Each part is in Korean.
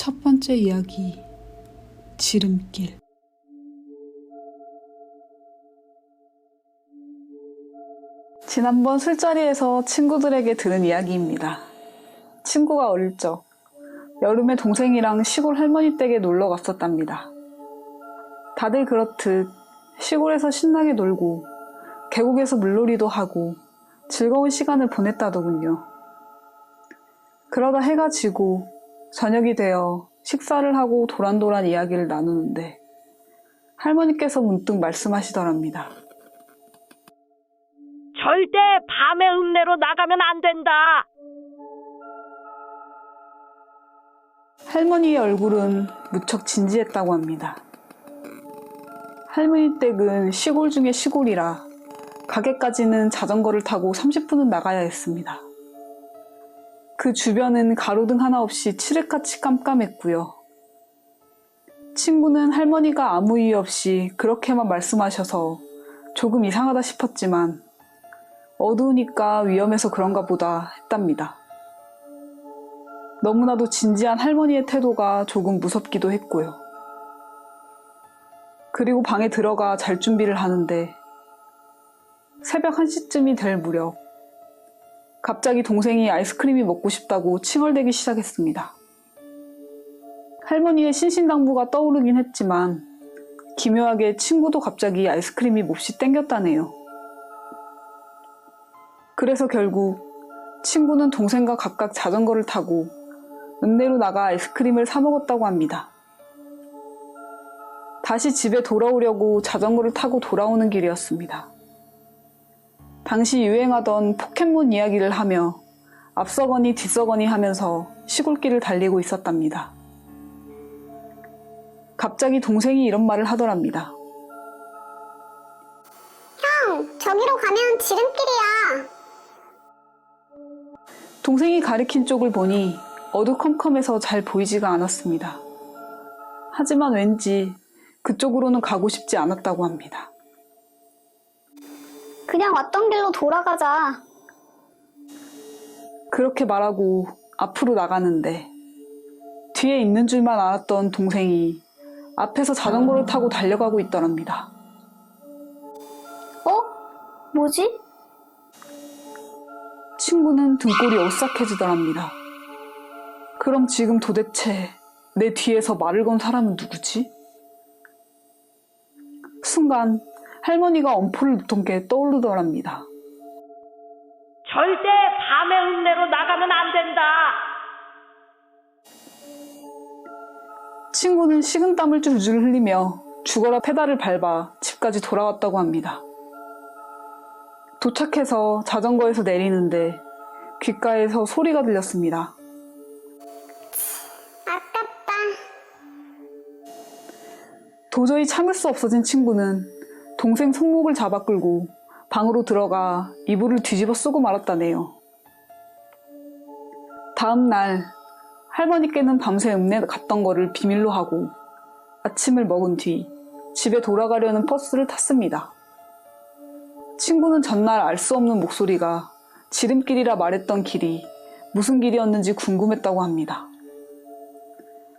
첫 번째 이야기, 지름길. 지난번 술자리에서 친구들에게 들은 이야기입니다. 친구가 어릴 적 여름에 동생이랑 시골 할머니 댁에 놀러 갔었답니다. 다들 그렇듯 시골에서 신나게 놀고 계곡에서 물놀이도 하고 즐거운 시간을 보냈다더군요. 그러다 해가 지고 저녁이 되어 식사를 하고 도란도란 이야기를 나누는데 할머니께서 문득 말씀하시더랍니다. 절대 밤에 읍내로 나가면 안 된다. 할머니의 얼굴은 무척 진지했다고 합니다. 할머니 댁은 시골 중에 시골이라 가게까지는 자전거를 타고 30분은 나가야 했습니다. 그 주변은 가로등 하나 없이 칠흑같이 깜깜했고요. 친구는 할머니가 아무 이유 없이 그렇게만 말씀하셔서 조금 이상하다 싶었지만 어두우니까 위험해서 그런가 보다 했답니다. 너무나도 진지한 할머니의 태도가 조금 무섭기도 했고요. 그리고 방에 들어가 잘 준비를 하는데 새벽 1시쯤이 될 무렵 갑자기 동생이 아이스크림이 먹고 싶다고 칭얼대기 시작했습니다. 할머니의 신신당부가 떠오르긴 했지만 기묘하게 친구도 갑자기 아이스크림이 몹시 땡겼다네요. 그래서 결국 친구는 동생과 각각 자전거를 타고 읍내로 나가 아이스크림을 사 먹었다고 합니다. 다시 집에 돌아오려고 자전거를 타고 돌아오는 길이었습니다. 당시 유행하던 포켓몬 이야기를 하며 앞서거니 뒤서거니 하면서 시골길을 달리고 있었답니다. 갑자기 동생이 이런 말을 하더랍니다. 형, 저기로 가면 지름길이야. 동생이 가리킨 쪽을 보니 어두컴컴해서 잘 보이지가 않았습니다. 하지만 왠지 그쪽으로는 가고 싶지 않았다고 합니다. 그냥 왔던 길로 돌아가자. 그렇게 말하고 앞으로 나가는데 뒤에 있는 줄만 알았던 동생이 앞에서 자전거를 타고 달려가고 있더랍니다. 뭐지? 친구는 등골이 오싹해지더랍니다. 그럼 지금 도대체 내 뒤에서 말을 건 사람은 누구지? 순간 할머니가 엄포를 놓던 게 떠오르더랍니다. 절대 밤에 읍내로 나가면 안 된다. 친구는 식은땀을 줄줄 흘리며 죽어라 페달을 밟아 집까지 돌아왔다고 합니다. 도착해서 자전거에서 내리는데 귓가에서 소리가 들렸습니다. 아깝다. 도저히 참을 수 없어진 친구는 동생 손목을 잡아 끌고 방으로 들어가 이불을 뒤집어 쓰고 말았다네요. 다음 날 할머니께는 밤새 읍내 갔던 거를 비밀로 하고 아침을 먹은 뒤 집에 돌아가려는 버스를 탔습니다. 친구는 전날 알 수 없는 목소리가 지름길이라 말했던 길이 무슨 길이었는지 궁금했다고 합니다.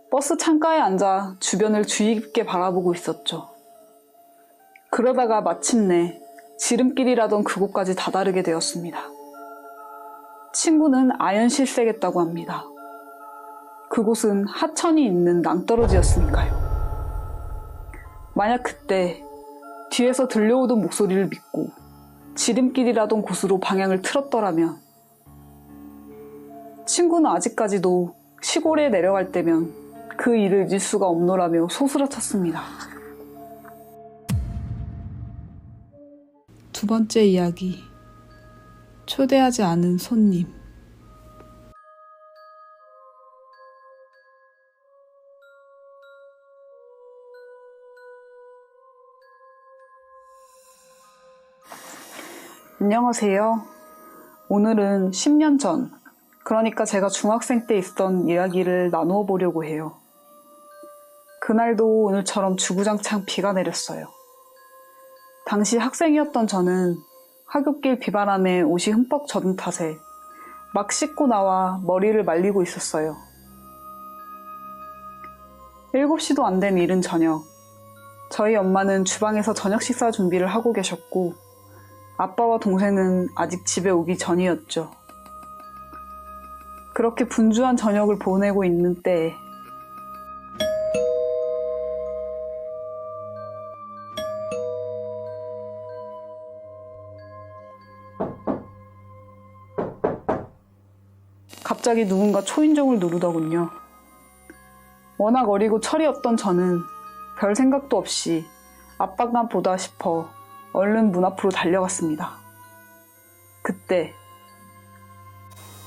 버스 창가에 앉아 주변을 주의 깊게 바라보고 있었죠. 그러다가 마침내 지름길이라던 그곳까지 다다르게 되었습니다. 친구는 아연실색했다고 합니다. 그곳은 하천이 있는 낭떠러지였으니까요. 만약 그때 뒤에서 들려오던 목소리를 믿고 지름길이라던 곳으로 방향을 틀었더라면 친구는 아직까지도 시골에 내려갈 때면 그 일을 잊을 수가 없노라며 소스라쳤습니다. 두 번째 이야기, 초대하지 않은 손님. 안녕하세요. 오늘은 10년 전, 그러니까 제가 중학생 때 있던 이야기를 나누어 보려고 해요. 그날도 오늘처럼 주구장창 비가 내렸어요. 당시 학생이었던 저는 하굣길 비바람에 옷이 흠뻑 젖은 탓에 막 씻고 나와 머리를 말리고 있었어요. 7시도 안 된 이른 저녁, 저희 엄마는 주방에서 저녁 식사 준비를 하고 계셨고 아빠와 동생은 아직 집에 오기 전이었죠. 그렇게 분주한 저녁을 보내고 있는 때에 갑자기 누군가 초인종을 누르더군요. 워낙 어리고 철이 없던 저는 별 생각도 없이 압박감 보다 싶어 얼른 문 앞으로 달려갔습니다. 그때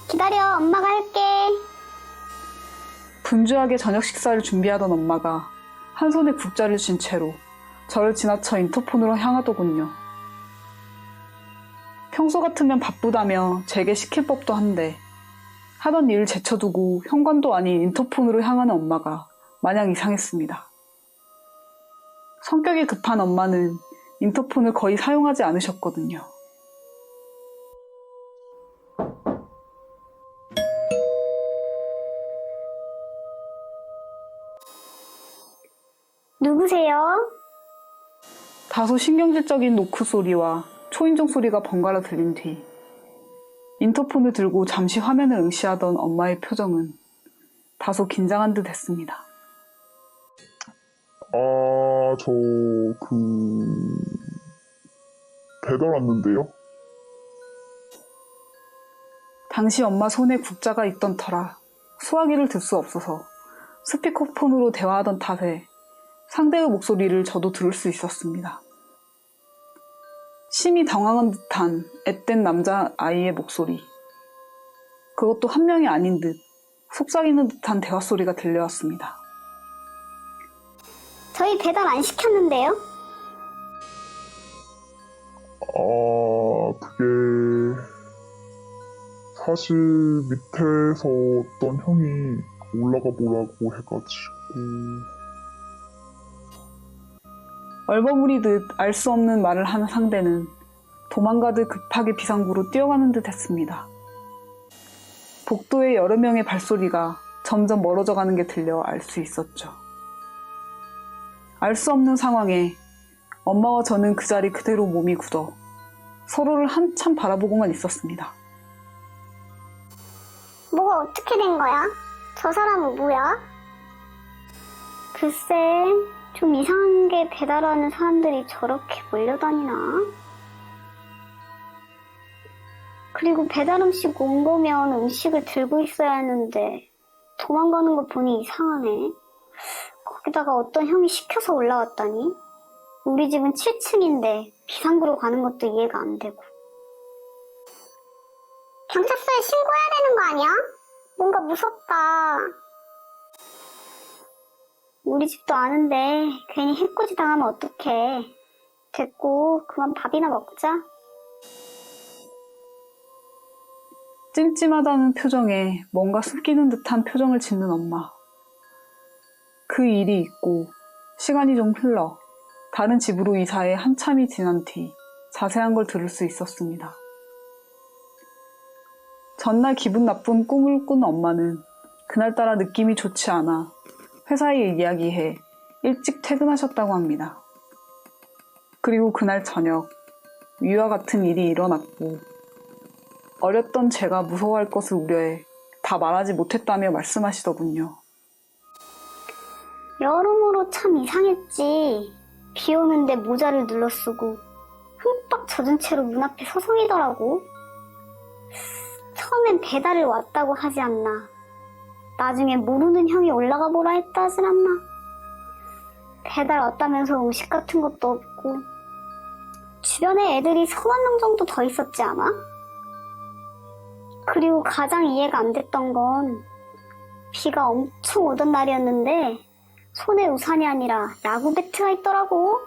기다려, 엄마가 할게. 분주하게 저녁 식사를 준비하던 엄마가 한 손에 국자를 쥔 채로 저를 지나쳐 인터폰으로 향하더군요. 평소 같으면 바쁘다며 제게 시킬 법도 한데 하던 일을 제쳐두고 현관도 아닌 인터폰으로 향하는 엄마가 마냥 이상했습니다. 성격이 급한 엄마는 인터폰을 거의 사용하지 않으셨거든요. 누구세요? 다소 신경질적인 노크 소리와 초인종 소리가 번갈아 들린 뒤 인터폰을 들고 잠시 화면을 응시하던 엄마의 표정은 다소 긴장한 듯 했습니다. 배달 왔는데요? 당시 엄마 손에 국자가 있던 터라 수화기를 들 수 없어서 스피커폰으로 대화하던 탓에 상대의 목소리를 저도 들을 수 있었습니다. 심히 당황한 듯한 앳된 남자아이의 목소리. 그것도 한 명이 아닌 듯 속삭이는 듯한 대화소리가 들려왔습니다. 저희 배달 안 시켰는데요? 그게 사실 밑에서 어떤 형이 올라가 보라고 해가지고. 얼버무리듯 알 수 없는 말을 하는 상대는 도망가듯 급하게 비상구로 뛰어가는 듯 했습니다. 복도에 여러 명의 발소리가 점점 멀어져 가는 게 들려 알 수 있었죠. 알 수 없는 상황에 엄마와 저는 그 자리 그대로 몸이 굳어 서로를 한참 바라보고만 있었습니다. 뭐가 어떻게 된 거야? 저 사람은 뭐야? 글쎄, 좀 이상한 게 배달하는 사람들이 저렇게 몰려다니나? 그리고 배달 음식 온 거면 음식을 들고 있어야 하는데 도망가는 거 보니 이상하네. 거기다가 어떤 형이 시켜서 올라왔다니? 우리 집은 7층인데 비상구로 가는 것도 이해가 안 되고. 경찰서에 신고해야 되는 거 아니야? 뭔가 무섭다. 우리 집도 아는데 괜히 해코지 당하면 어떡해. 됐고 그만 밥이나 먹자. 찜찜하다는 표정에 뭔가 숨기는 듯한 표정을 짓는 엄마. 그 일이 있고 시간이 좀 흘러 다른 집으로 이사해 한참이 지난 뒤 자세한 걸 들을 수 있었습니다. 전날 기분 나쁜 꿈을 꾼 엄마는 그날따라 느낌이 좋지 않아 회사에 이야기해 일찍 퇴근하셨다고 합니다. 그리고 그날 저녁 위와 같은 일이 일어났고 어렸던 제가 무서워할 것을 우려해 다 말하지 못했다며 말씀하시더군요. 여러모로 참 이상했지. 비 오는데 모자를 눌러쓰고 흠뻑 젖은 채로 문 앞에 서성이더라고. 처음엔 배달을 왔다고 하지 않나. 나중에 모르는 형이 올라가 보라 했다 하질 않나. 배달 왔다면서 음식 같은 것도 없고 주변에 애들이 3명 정도 더 있었지 않아? 그리고 가장 이해가 안 됐던 건 비가 엄청 오던 날이었는데 손에 우산이 아니라 야구 배트가 있더라고.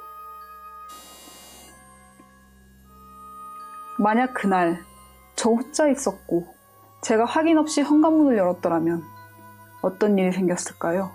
만약 그날 저 혼자 있었고 제가 확인 없이 현관문을 열었더라면 어떤 일이 생겼을까요?